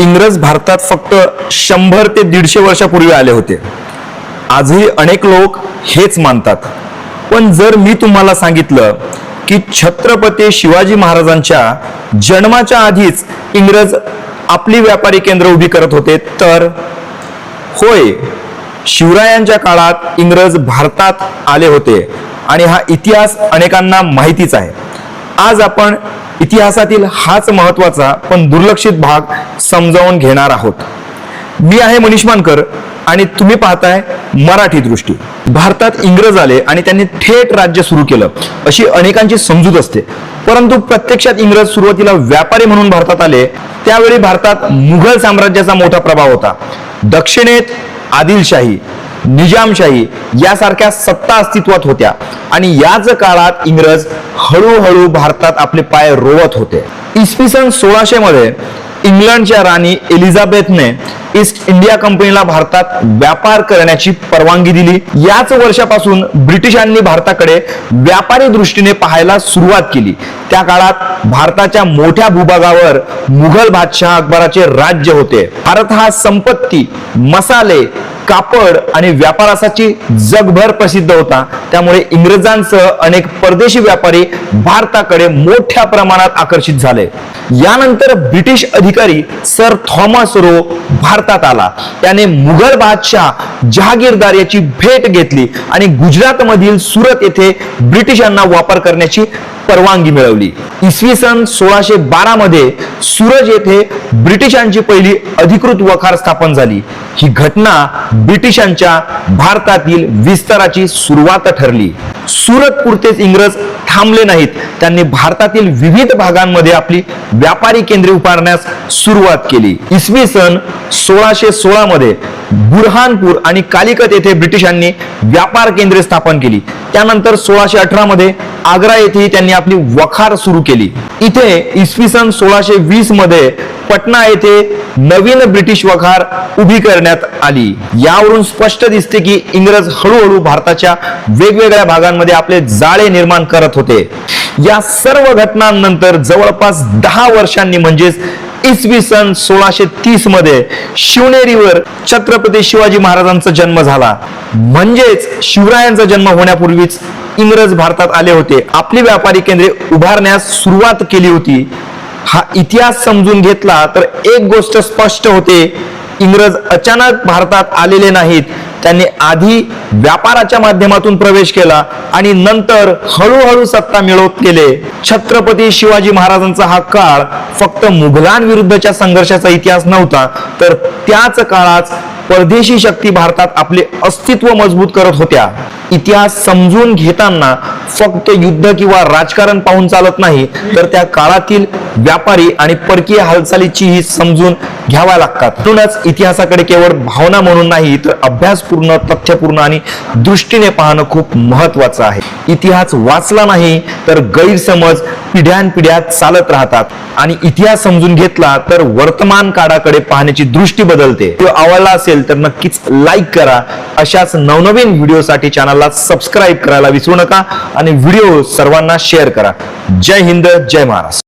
इंग्रज भारतात फक्त 100 ते 150 वर्षापूर्वी आले होते। आजही अनेक लोक हेच मानतात। पण जर मी तुम्हाला सांगितलं की छत्रपती शिवाजी महाराजांच्या जन्माच्या आधीच इंग्रज आपली व्यापारी केंद्र उभी करत होते तर? होय, शिवरायांच्या काळात इंग्रज भारतात आले होते आणि हा इतिहास अनेकांना माहितीच आहे। आज आपण इतिहासातील हाच महत्त्वाचा पण दुर्लक्षित भाग समजावून घेणार आहोत। मी आहे मनीष मानकर आणि तुम्ही पाहताय मराठी दृष्टी। भारतात इंग्रज आले आणि त्यांनी थेट राज्य सुरू केलं अशी अनेकांची समजूत असते, परंतु प्रत्यक्षात इंग्रज सुरुवातीला व्यापारी म्हणून भारतात आले। त्यावेळी भारतात मुघल साम्राज्याचा मोठा प्रभाव होता। दक्षिणेत आदिलशाही, निजामशाही यासारख्या सत्ता अस्तित्वात होत्या आणि याच काळात इंग्रज हळूहळू भारतात आपले पाय रोवत होते। इसवी सन 1600 मध्ये इंग्लंडच्या राणी एलिझाबेथने ईस्ट इंडिया कंपनीला भारतात व्यापार करण्याची परवानगी दिली। याच वर्षापासून ब्रिटिशांनी भारताकडे व्यापारी दृष्टीने पाहायला सुरुवात केली। त्या काळात भारताच्या मोठ्या भूभागावर मुघल बादशाह अकबराचे राज्य होते। भारत हा संपत्ती, मसाले, कापड आणि व्यापारासाठी जगभर प्रसिद्ध होता। त्यामुळे इंग्रजांसह अनेक परदेशी व्यापारी भारताकडे मोठ्या प्रमाणात आकर्षित झाले। यानंतर ब्रिटिश अधिकारी सर थॉमस रो भारतात आला। त्याने मुघल बादशाह जहागीरदार याची भेट घेतली आणि गुजरात मधील सुरत येथे ब्रिटिशांना व्यापार करण्याची परवानगी मिळवली। इसवी सन 1612 मध्ये सुरत येथे ब्रिटिशांची पहिली अधिकृत वखार स्थापन झाली। ही घटना ब्रिटिशांच्या भारतातील विस्ताराची सुरुवात ठरली। सुरत पुरतेच इंग्रज थांबले नाहीत, त्यांनी भारतातील विविध भागांमध्ये आपली व्यापारी केंद्रे उभारण्यास सुरुवात केली। इसवी सन 1616 मध्ये बुरहानपूर आणि कालिकत येथे ब्रिटिशांनी व्यापार केंद्रे स्थापन केली। त्यानंतर 1618 मध्ये आग्रा येथे त्यांनी आपली वखार सुरू केली। इथे इसवी सन 1620 मध्ये पटना येथे नवीन ब्रिटिश वखार उभी करण्यात आली। यावरून स्पष्ट दिसते की इंग्रज हळूहळू भारताच्या वेगवेगळ्या भागांमध्ये आपले जाळे निर्माण करत होते। या सर्व घटनांनंतर जवळपास 10 वर्षांनी म्हणजेच इसवी सन 1630 मध्ये शिवनेरीवर छत्रपती शिवाजी महाराजांचा जन्म झाला। म्हणजेच शिवरायांचा जन्म होण्यापूर्वीच इंग्रज भारतात आले होते, आपली व्यापारी केंद्रे उभारण्यास सुरुवात केली होती। हा इतिहास समजून घेतला तर एक गोष्ट स्पष्ट होते, इंग्रज अचानक भारतात आलेले नाहीत। त्यांनी आधी व्यापाराच्या माध्यमातून प्रवेश केला आणि नंतर हळूहळू सत्ता मिळवत गेले। छत्रपती शिवाजी महाराजांचा हा काळ फक्त मुघलांविरुद्धच्या संघर्षाचा इतिहास नव्हता, तर त्याच काळात परदेशी शक्ती भारतात आपले अस्तित्व मजबूत करत होत्या। इतिहास समजून घेताना फक्त युद्ध किंवा राजकारण पाहून चालत नाही, तर त्या काळातील व्यापारी आणि परकीय हालचालीचीही समजून घ्याव्या लागतात। म्हणूनच इतिहासाकडे केवळ भावना म्हणून नाही, तर अभ्यासपूर्ण, तथ्यपूर्ण आणि दृष्टीने पाहणं खूप महत्त्वाचं आहे। इतिहास वाचला नाही तर गैरसमज पिढ्यानपिढ्या चालत राहतात आणि इतिहास समजून घेतला तर वर्तमान काळाकडे पाहण्याची दृष्टी बदलते। व्हिडिओ आवडला असेल तर नक्कीच लाईक करा। अशाच नवनवीन व्हिडिओसाठी चॅनलला सबस्क्राईब करायला विसरू नका आणि व्हिडिओ सर्वांना शेअर करा। जय हिंद, जय महाराष्ट्र।